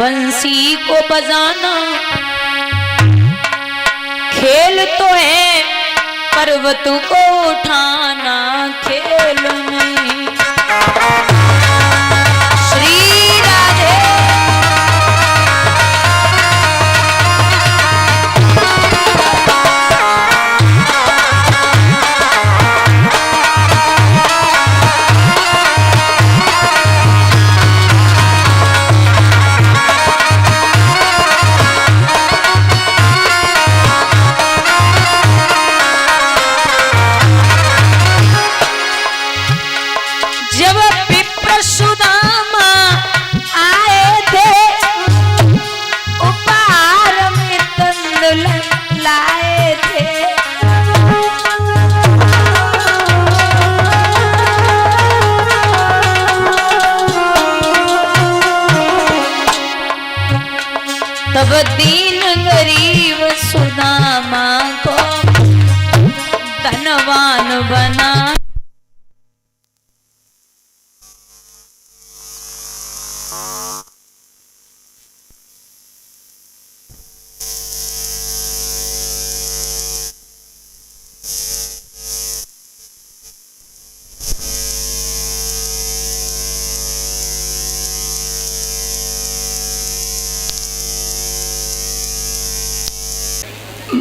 बंसी को बजाना खेल तो है, पर्वत को उठाना खेल नहीं। श्री राधे। तब दीन गरीब सुदामा को धनवान बना।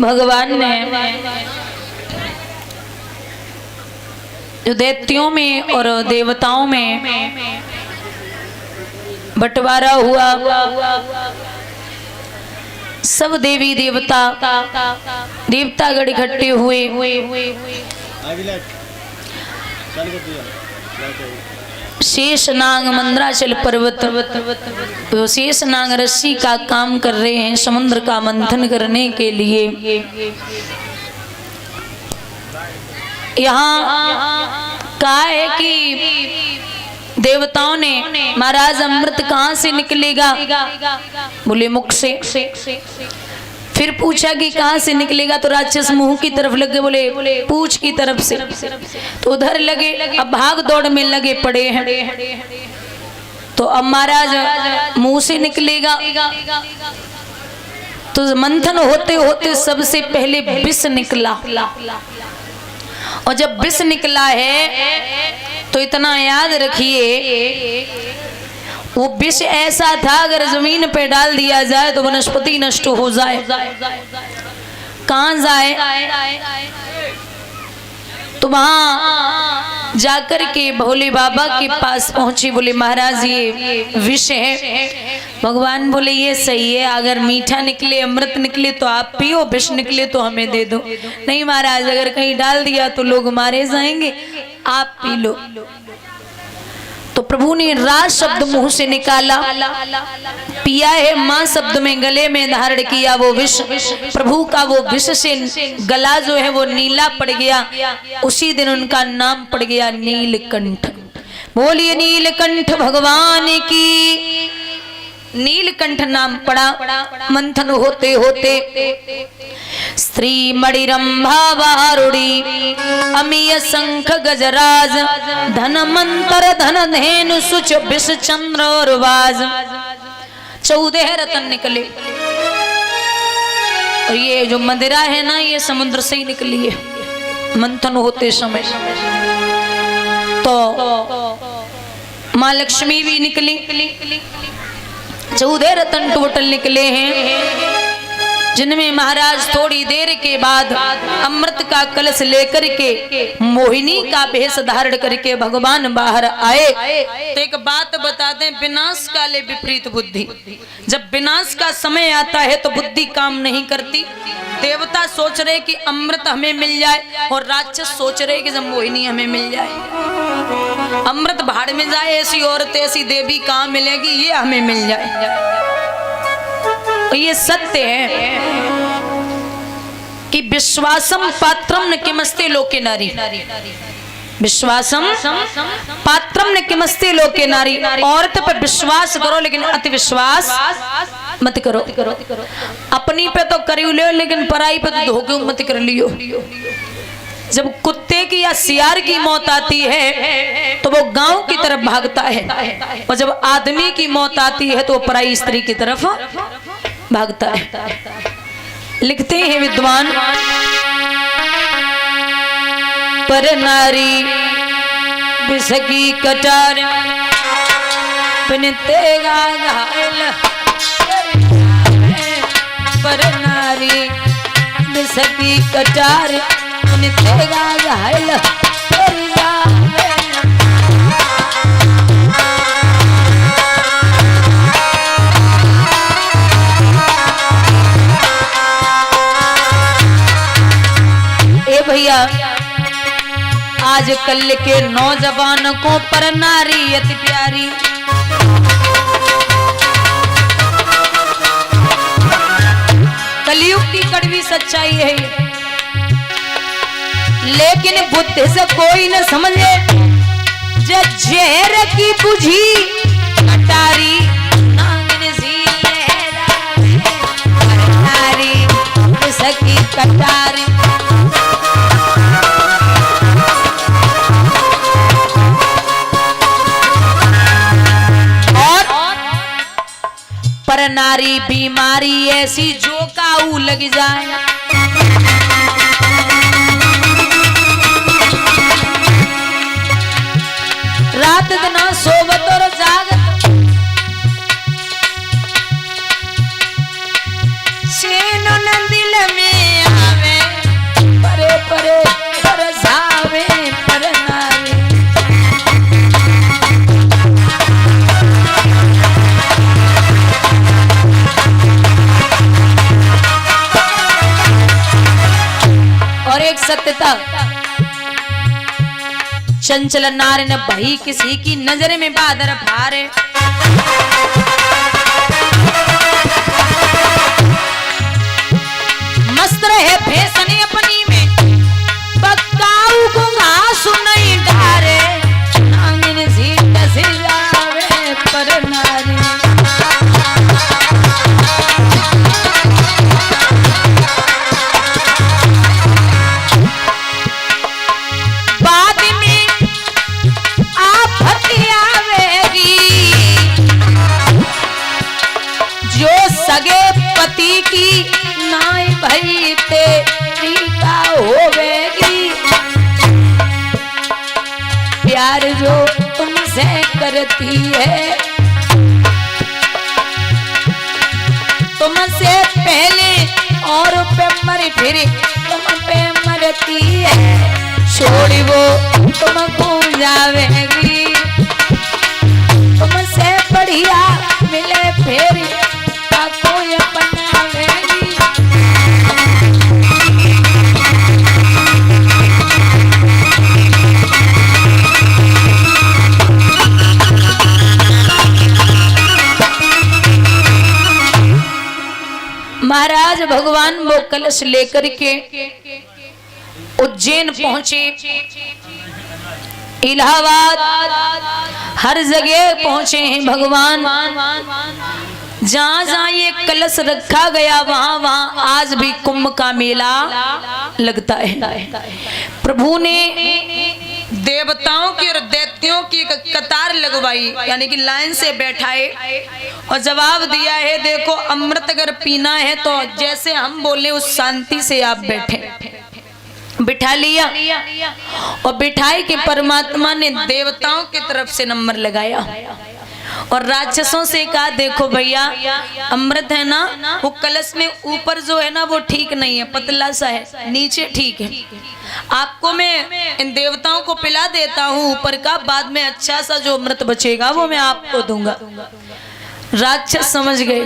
भगवान ने जो दैत्यों में और देवताओं में बंटवारा हुआ, सब देवी देवता देवतागण इकट्ठे हुए। शेष नाग मंद्राचल पर्वत, शेष नाग रस्सी का काम कर रहे हैं समुद्र का मंथन करने के लिए। यहाँ कहा है कि देवताओं ने महाराज अमृत कहाँ से निकलेगा, बोले मुख से। फिर पूछा कि कहाँ से निकलेगा, तो राक्षस मुंह की तरफ लगे, बोले पूंछ की तरफ से। तो उधर लगे, अब भाग दौड़ में लगे पड़े हैं। तो अब महाराज मुंह से निकलेगा, तो मंथन होते होते सबसे पहले विष निकला। और जब विष निकला है तो इतना याद रखिए, वो विष ऐसा था अगर जमीन पे डाल दिया जाए तो वनस्पति नष्ट हो जाए। कहाँ जाए, तो वहां जाकर के भोले बाबा के पास पहुंची। बोले महाराज ये विष है। भगवान बोले ये सही है, अगर मीठा निकले अमृत निकले तो आप पियो, विष निकले तो हमें दे दो। नहीं महाराज, अगर कहीं डाल दिया तो लोग मारे जाएंगे, आप पी लो। तो प्रभु ने राज शब्द मुंह से निकाला, पिया है मां शब्द में गले में धारण किया वो विष। प्रभु का वो विष से गला जो है वो नीला पड़ गया। उसी दिन उनका नाम पड़ गया नीलकंठ। बोलिए नीलकंठ भगवान की। नीलकंठ नाम पड़ा। मंथन होते होते स्त्री मणिरंभा वारुणी अमीय शंख गजराज धन मंत्र धन धेनु सुच विष चंद्र और वाज, 14 रतन निकले। और ये जो मदिरा है ना, ये समुद्र से ही निकली है मंथन होते समय। तो माँ लक्ष्मी भी निकली, 14 रतन टोटल निकले हैं, जिनमें महाराज थोड़ी देर के बाद अमृत का कलश लेकर के मोहिनी का भेष धारण करके भगवान बाहर आए। तो एक बात बता दें, विनाश काले विपरीत बुद्धि। जब विनाश का समय आता है तो बुद्धि काम नहीं करती। देवता सोच रहे कि अमृत हमें मिल जाए, और राक्षस सोच रहे कि जब मोहिनी हमें मिल जाए। अमृत भाड़ में जाए, ऐसी औरत ऐसी देवी कहाँ मिलेगी, ये हमें मिल जाए। ये सत्य है कि विश्वासम पात्रम न किमस्ते लोके नारी। विश्वासम पात्रम न किमस्ते लोके नारी। औरत पर विश्वास करो लेकिन अति विश्वास मत करो। अपनी पे तो कर लो, लेकिन पराई पे तो धोखे मत कर लियो। जब कुत्ते की या सियार की मौत आती है तो वो गांव की तरफ भागता है, और जब आदमी की मौत आती है तो वो पराई स्त्री की तरफ भागता है। लिखते हैं विद्वान, पर नारी बिसकी कटार बिनते घायल, पर नारी बिसकी कटार बिनते घायल। ए भैया, आज कल के नौजवानों को पर नारी अति प्यारी, कलयुग की कड़वी सच्चाई है, लेकिन बुद्धि से कोई न समझे। जहर की बुझी कटारी नागिन सी लहराए, नारी सकी कटारी। पर नारी बीमारी ऐसी जो काऊ लग जाए, रात दिन सोवत और जागत, चैन न दिल में आवे, परे परे बरसावे पर नारी। और एक सत्यता, चंचल नारी न भाई किसी की नजर में बादर फारे, मस्त रहे फैशन अपनी में, बक्काऊ को घासु नहीं डारे, नागिन सीट से जावे पर नारी। पति की नाई भई तेरी का होवेगी, प्यार जो तुमसे करती है, तुमसे पहले और पे मर फिर तुम पे मरती है, छोड़ वो तुमको जावेगी, तुमसे बढ़िया मिले फिर कोई बनावेगी। महाराज भगवान वो कलश लेकर के उज्जैन पहुंचे, इलाहाबाद हर जगह पहुंचे हैं भगवान। जहां जहां ये कलश रखा गया वहां वहां आज भी कुंभ का मेला लगता है। प्रभु ने देवताओं की और दैत्यों की कतार लगवाई, यानी कि लाइन से बैठाए और जवाब दिया है, देखो अमृत अगर पीना है तो जैसे हम बोले उस शांति से आप बैठे। बिठा लिया और बिठाई के परमात्मा ने देवताओं की तरफ से नंबर लगाया और राक्षसों से कहा, देखो भैया अमृत है ना, वो कलश में ऊपर जो है ना वो ठीक नहीं है, पतला सा है, नीचे ठीक है, आपको मैं इन देवताओं को पिला देता हूँ ऊपर का, बाद में अच्छा सा जो अमृत बचेगा वो मैं आपको दूंगा। राक्षस समझ गए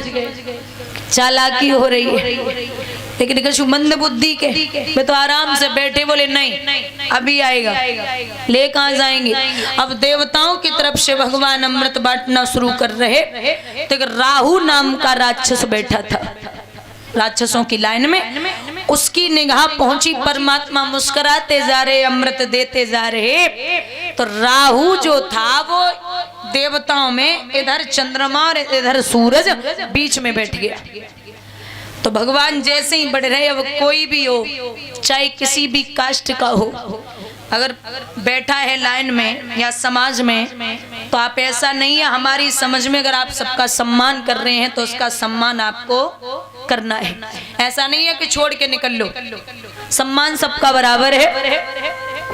चालाकी हो रही है, लेकिन कछु मंद बुद्धि के वे तो आराम से बैठे, बोले नहीं अभी आएगा, ले कहाँ जाएंगे। अब देवताओं की तरफ से भगवान अमृत बांटना शुरू कर रहे, तो राहु नाम का राक्षस बैठा था राक्षसों की लाइन में, उसकी निगाह पहुंची, परमात्मा मुस्कुराते जा रहे, अमृत देते जा रहे, तो राहु जो था वो देवताओं में इधर चंद्रमा और इधर सूरज बीच में बैठ गया। तो भगवान जैसे ही बढ़ रहे, अब कोई भी हो, चाहे किसी भी कास्ट का हो, अगर बैठा है लाइन में या समाज में, तो आप ऐसा नहीं है, हमारी समझ में अगर आप सबका सम्मान कर रहे हैं तो उसका सम्मान आपको करना है। ऐसा नहीं है कि छोड़ के निकल लो, सम्मान सबका बराबर है।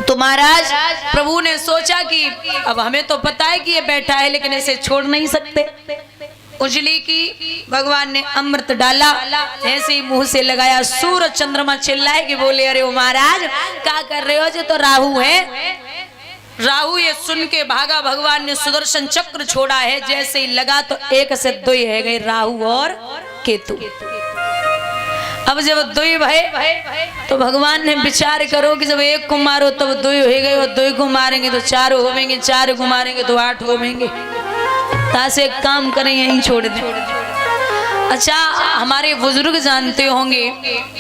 तो महाराज प्रभु ने सोचा कि अब हमें तो पता है कि ये बैठा है, लेकिन इसे छोड़ नहीं सकते। उंगली की भगवान ने अमृत डाला, ऐसे ही मुंह से लगाया, सूरज चंद्रमा चिल्लाए कि बोले अरे वो महाराज क्या कर रहे हो, जो तो राहु है। राहु ये सुन के भागा, भगवान ने सुदर्शन चक्र छोड़ा है, जैसे ही लगा तो एक से दो ही है गए, राहु और केतु। अब जब दो भय तो भगवान ने विचार करो कि जब एक को मारो तब दो हो गए, और दो को मारेंगे तो चार होवेंगे, चार को मारेंगे तो 8 होवेंगे। तासे एक काम करें, यहीं छोड़ दें। अच्छा, हमारे बुजुर्ग जानते होंगे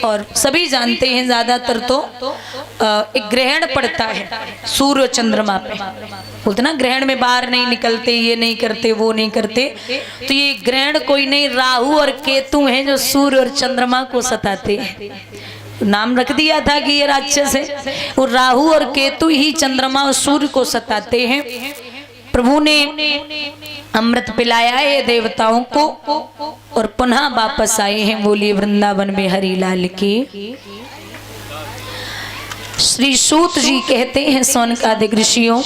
और सभी जानते हैं, ज्यादातर तो एक ग्रहण पड़ता है सूर्य चंद्रमा पे, बोलते ना ग्रहण में बाहर नहीं निकलते, ये नहीं करते, वो नहीं करते। तो ये ग्रहण कोई नहीं, राहु और केतु हैं जो सूर्य और चंद्रमा को सताते हैं। नाम रख दिया था कि ये राक्षस है, वो राहु और केतु ही चंद्रमा और सूर्य को सताते हैं। प्रभु ने अमृत पिलाया है देवताओं को और पुनः वापस आए हैं। बोलिए वृंदावन में हरि लाल की। श्री सूत जी कहते हैं सौनकादिक ऋषियों,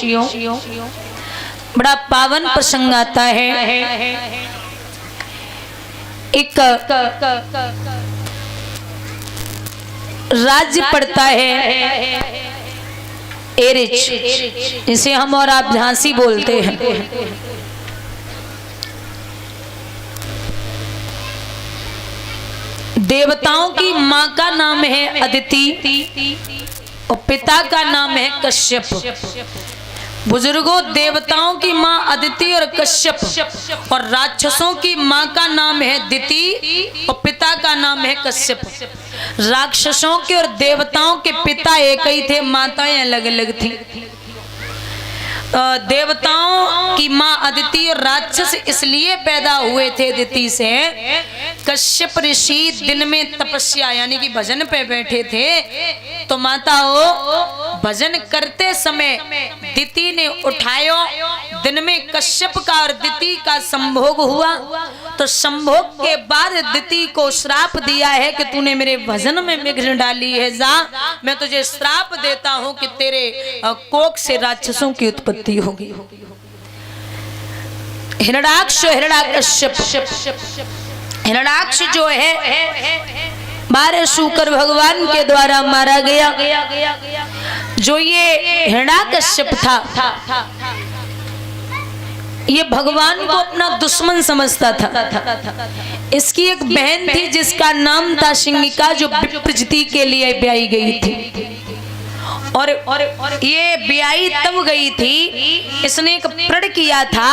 बड़ा पावन प्रसंग आता है। एक राज्य पड़ता है एरिच, जिसे हम और आप झांसी बोलते हैं। देवताओं की माँ का नाम है अदिति और पिता का नाम है कश्यप। बुजुर्गों, देवताओं की माँ अदिति और कश्यप, और राक्षसों की माँ का नाम है दिति और पिता का नाम है कश्यप। राक्षसों के और देवताओं के पिता एक ही थे, माताएं अलग अलग थी। देवताओं की माँ अदिति और राक्षस इसलिए पैदा हुए थे अदिति से, कश्यप ऋषि दिन में तपस्या यानी कि भजन पे बैठे थे, तो माताओं भजन करते समय दिति ने उठायो। दिन में कश्यप का और दिति का संभोग हुआ, तो संभोग के बाद दिति को श्राप दिया है कि तूने मेरे भजन में विघ्न डाली है, जा मैं तुझे श्राप देता हूं कि तेरे कोख से राक्षसों की उत्पत्ति होगी। हिरण्याक्ष हिरण्याक्ष जो है 12 शुकर भगवान के द्वारा मारा गया। जो ये हिरण्याकश्यप था, ये भगवान को अपना दुश्मन समझता था। इसकी एक बहन थी जिसका नाम था सिंगिका, जो विप्रजिति के लिए ब्याही गई थी। और ये ब्याही तब गई थी, इसने एक प्रण किया था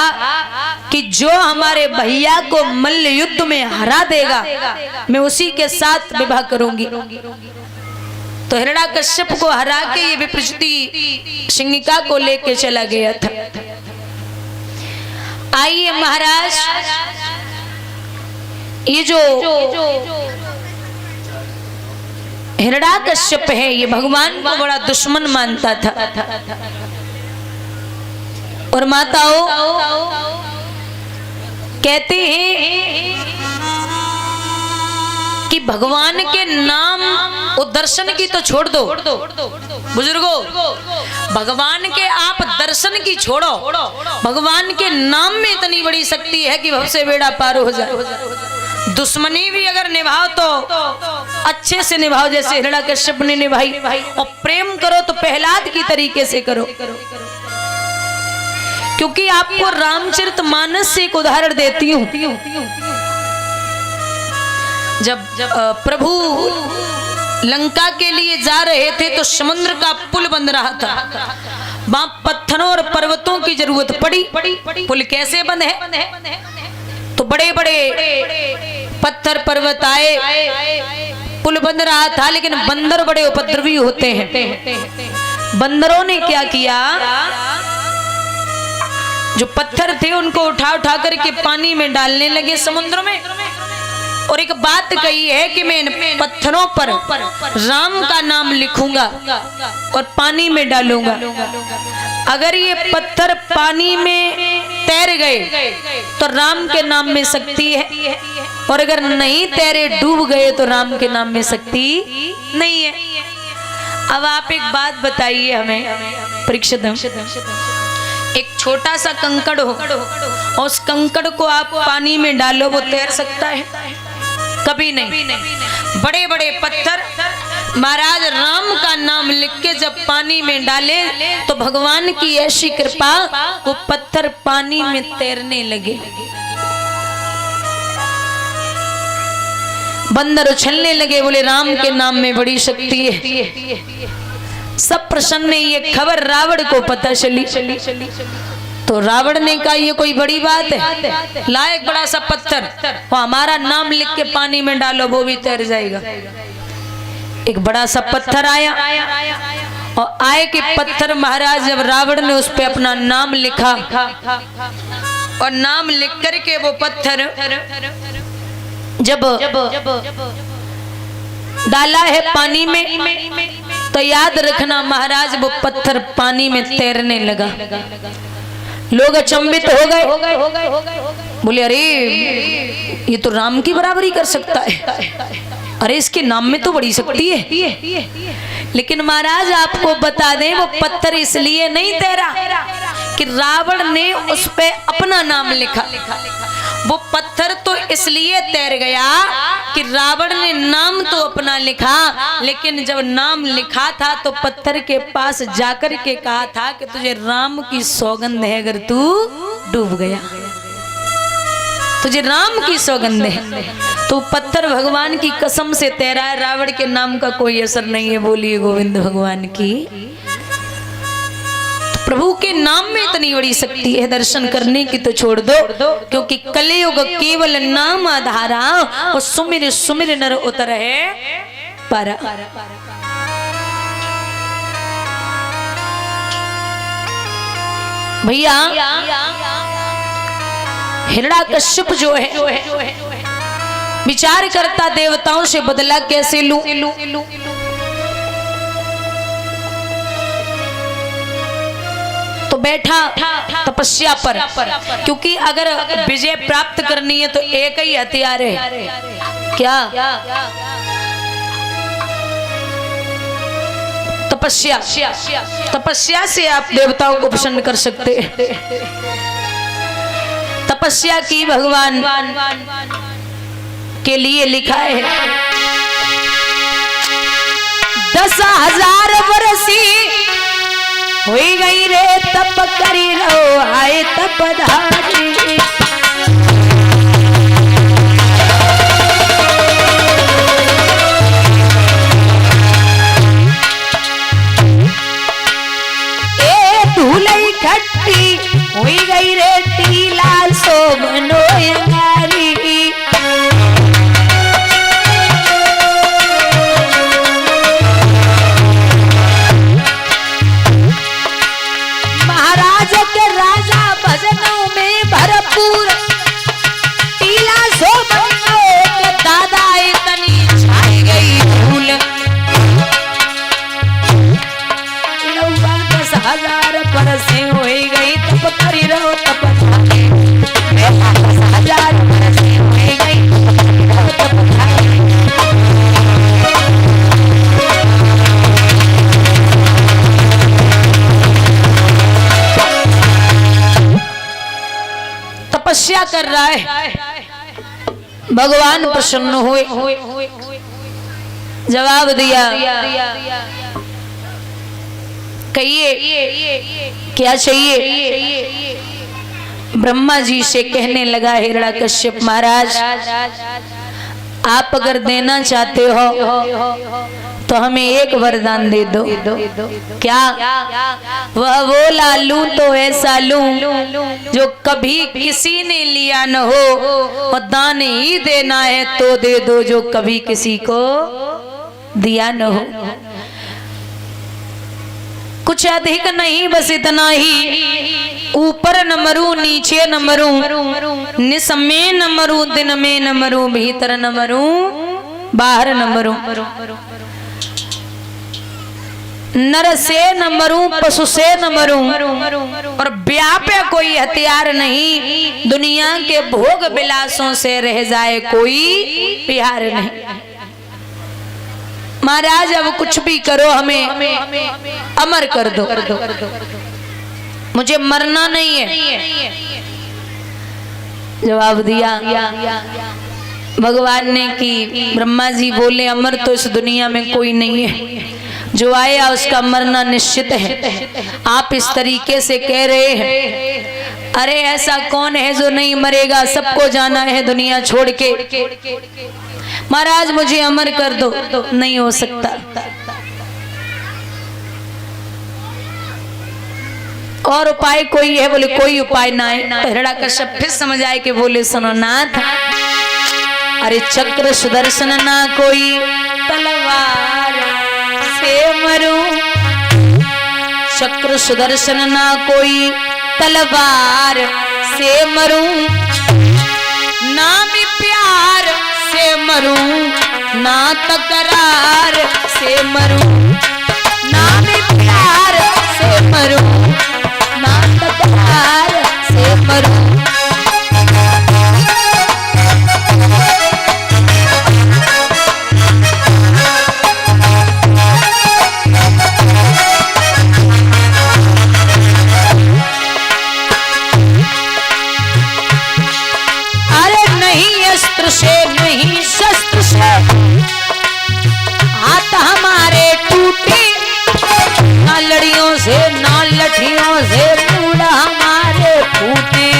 कि जो हमारे भैया को मल्ल युद्ध में हरा देगा मैं उसी के साथ विवाह करूंगी। तो हिरण्याकश्यप को हरा के ये विप्रजिति सिंगिका को लेके चला गया था। आइए महाराज, ये जो हिरण्याकश्यप है ये भगवान को बड़ा दुश्मन मानता था। और माताओं कहते हैं कि भगवान के नाम और दर्शन की तो छोड़ दो बुजुर्गों, भगवान के आप दर्शन की छोड़ो, भगवान के नाम में इतनी बड़ी शक्ति है कि भव से बेड़ा पार हो जाए। दुश्मनी भी अगर निभाओ तो अच्छे से निभाओ, जैसे हिरण्याकश्यप ने निभाई, और प्रेम करो तो प्रहलाद की तरीके से करो। क्योंकि आपको रामचरितमानस से एक उदाहरण देती हूँ। जब प्रभु लंका के लिए जा रहे थे तो समुद्र का पुल बन रहा था, वहां पत्थरों और पर्वतों की जरूरत पड़ी। पुल कैसे बंद है? तो बड़े बड़े पत्थर पर्वत आए, पुल बन रहा था, लेकिन बंदर बड़े उपद्रवी होते हैं। बंदरों ने क्या किया, जो पत्थर थे उनको उठा उठा करके पानी में डालने लगे समुद्र में, और एक बात कही है कि मैं इन पत्थरों पर राम का नाम लिखूंगा और पानी में डालूंगा। अगर ये पत्थर पानी में तैर गए तो राम के नाम में शक्ति है, और अगर नहीं तैरे डूब गए तो राम के नाम में शक्ति नहीं है। अब आप एक बात बताइए हमें परीक्षित, एक छोटा सा कंकड़ हो और उस कंकड़ को आप पानी में डालो, वो तैर सकता है? कभी नहीं। बड़े बड़े पत्थर महाराज राम का नाम लिख के जब पानी में डाले तो भगवान की ऐसी कृपा, वो पत्थर पानी में तैरने लगे। बंदर उछलने लगे, बोले राम के नाम में बड़ी शक्ति है। सब प्रसन्न, ये खबर रावण को पता चली। तो रावण ने कहा ये कोई बड़ी बात है, ला एक बड़ा सा पत्थर, वो हमारा नाम लिख के पानी में डालो, वो भी तैर जाएगा। एक बड़ा सा पत्थर आया और आए कि पत्थर महाराज जब रावण ने उस पे अपना नाम लिखा और नाम लिख करके वो पत्थर जब डाला है पानी में, तो याद रखना महाराज वो पत्थर पानी में तैरने लगा। लोग अचंभित हो गए, बोले अरे ये तो राम की बराबरी कर सकता है, अरे इसके नाम में तो बड़ी शक्ति है। लेकिन महाराज आपको बता दें, वो पत्थर इसलिए नहीं तैरा कि रावण ने उस पे अपना नाम लिखा। वो पत्थर तो इसलिए तैर गया कि रावण ने नाम तो अपना लिखा, लेकिन जब नाम लिखा था तो पत्थर के पास जाकर के कहा था कि तुझे राम की सौगंध है, अगर तू डूब गया तुझे राम की सौगंध है। तो पत्थर भगवान की कसम से तैरा है, रावण के नाम का कोई असर नहीं है। बोलिए गोविंद भगवान की। प्रभु के नाम में इतनी बड़ी शक्ति है, दर्शन करने की तो छोड़ दो, क्योंकि कलियुग केवल नाम आधारा, और सुमिर सुमिर नर उतर है पारा। भैया हिरण्याकश्यप जो है विचार करता देवताओं से बदला कैसे लूं। तो बैठा तपस्या पर, क्योंकि अगर विजय प्राप्त करनी है तो एक ही हथियार है, क्या? तपस्या। तपस्या से आप देवताओं को प्रसन्न कर सकते हैं। तपस्या की भगवान के लिए लिखा है 10,000 वर्षी हुई गई रे तप करी रो आए तपधारी। ए धूलई खट्टी हुई गई रे टीला सोमनो अंगारी। तपस्या कर रहा है, भगवान प्रसन्न हुए, जवाब दिया कहिए क्या चाहिए। ब्रह्मा जी से कहने लगा हिरण्याकश्यप महाराज, आप अगर देना चाहते हो तो हमें एक वरदान दे दो। क्या? वह वो लालू तो ऐसा लूं जो कभी किसी ने लिया न हो, और दान ही देना है तो दे दो जो कभी किसी को दिया न हो। कुछ अधिक नहीं, बस इतना ही ऊपर न मरूं नीचे न मरूं, निस में न मरूं दिन में न मरूं, भीतर न मरूं बाहर न मरूं। नर से न मरूं पशु से न मरूं, और ब्याह पे कोई हथियार नहीं, दुनिया के भोग विलासों से रह जाए कोई प्यार नहीं। महाराज अब कुछ भी करो हमें अमर कर दो, मुझे मरना नहीं है। जवाब दिया भगवान ने कि ब्रह्मा जी बोले अमर तो इस दुनिया में कोई नहीं है, जो आया उसका मरना निश्चित है। आप इस तरीके से कह रहे हैं, अरे ऐसा कौन है जो नहीं मरेगा, सबको जाना है दुनिया छोड़ के। महाराज मुझे अमर कर दो, नहीं हो सकता। और उपाय कोई है? बोले कोई उपाय ना है। हिरण्यकश्यप फिर समझ आए कि बोले सुनो नाथ, अरे चक्र सुदर्शन ना कोई तलवार से मरूं, चक्र सुदर्शन ना कोई तलवार से मरूं, ना भी प्यार से मरूं, ना तकरार से मरूं, ना भी प्यार से मरूं, ना तकरार से मरूं। से नहीं शस्त्र से हाथ हमारे टूटे, ना लड़ियों से ना लठियों से मूड हमारे फूटे।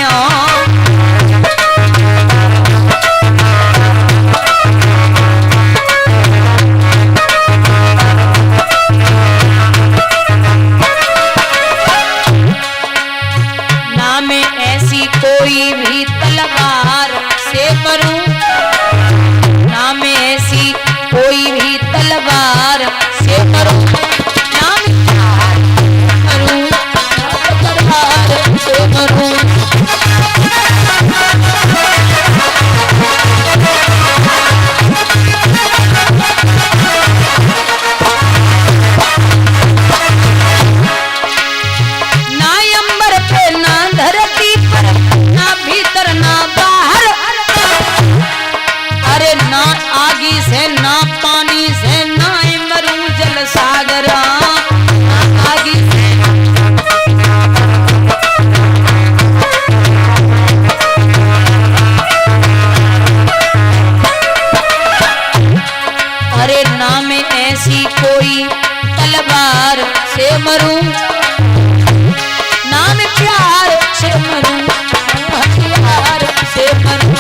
ना मैं ऐसी कोई भी तलवार से मरूं, ना मैं ऐसी कोई भी तलवार से मरूं, ना मैं प्यार मरूं, ना तलवार से मरूं। ना अंबर पे ना धरती पर, ना भीतर ना बाहर, अरे ना आगी से ना पानी से, ना मरूं जल सागर, ना आगी से अरे ना मैं ऐसी कोई तलवार से मरूं, ना मैं प्यार से मरूं, हथियार से मरूं।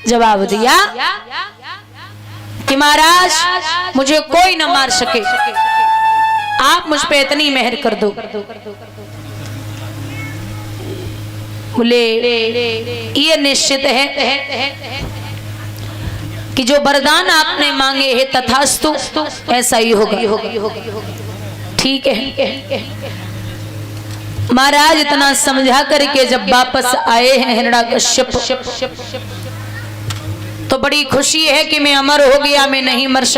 जवाब दिया कि महाराज मुझे कोई न मार सके, आप मुझ पे इतनी मेहर कर दो। बोले ये निश्चित है कि जो वरदान आपने मांगे है तथास्तु ऐसा ही होगा। ठीक है। महाराज इतना समझा करके जब वापस आए हैं हिरण्यकश्यप, तो बड़ी खुशी है कि मैं अमर हो गया, मैं नहीं मर सकता।